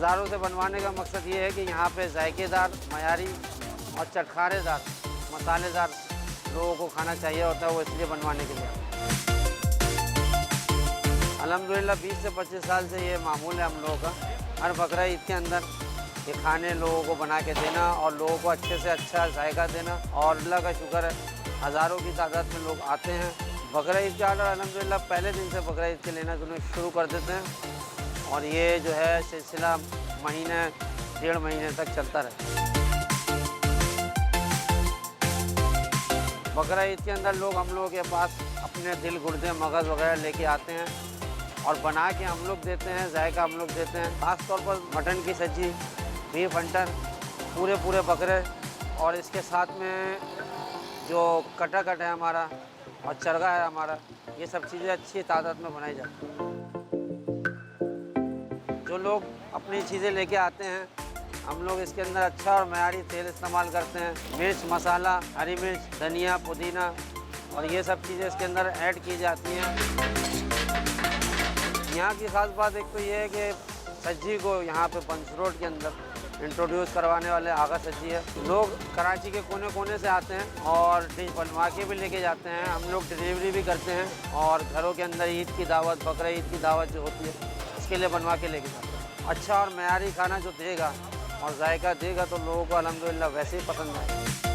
हज़ारों से बनवाने का मकसद ये है कि यहाँ पे जायकेदार, मयारी और चटखारेदार, मसालेदार लोगों को खाना चाहिए होता है, वो इसलिए बनवाने के लिए। अल्हम्दुलिल्लाह 20 से 25 साल से ये मामूल है हम लोगों का। हर बकरा ईद के अंदर ये खाने लोगों को बना के देना और लोगों को अच्छे से अच्छा जायका देना, और अल्लाह का शुक्र है हज़ारों की तादाद में लोग आते हैं। बकरा ईद का ऑर्डर अल्हम्दुलिल्लाह पहले दिन से बकरा ईद के लेना शुरू कर देते हैं, और ये जो है सिलसिला महीने 1.5 महीने तक चलता रहे। बकरा ईद के अंदर लोग हम लोगों के पास अपने दिल, गुर्दे, मगज़ वगैरह लेके आते हैं और बना के हम लोग देते हैं, जायका हम लोग देते हैं। ख़ास तौर पर मटन की सब्जी, बीफ हंटर, पूरे बकरे, और इसके साथ में जो कट है हमारा और चरगा है हमारा, ये सब चीज़ें अच्छी तादाद में बनाई जाती हैं। जो लोग अपनी चीज़ें लेके आते हैं, हम लोग इसके अंदर अच्छा और मयारी तेल इस्तेमाल करते हैं। मिर्च, मसाला, हरी मिर्च, धनिया, पुदीना और ये सब चीज़ें इसके अंदर ऐड की जाती हैं। यहाँ की ख़ास बात एक तो ये है कि सज्जी को यहाँ पे बंस रोड के अंदर इंट्रोड्यूस करवाने वाले आगा सज्जी है। लोग कराची के कोने कोने से आते हैं और डिश बनवा के भी लेके जाते हैं। हम लोग डिलीवरी भी करते हैं और घरों के अंदर ईद की दावत, बकरा ईद की दावत जो होती है, इसके लिए बनवा के लेके जाते हैं। अच्छा और मयारी खाना जो देगा और जायका देगा तो लोगों को अल्हम्दुलिल्लाह वैसे ही पसंद आएगा।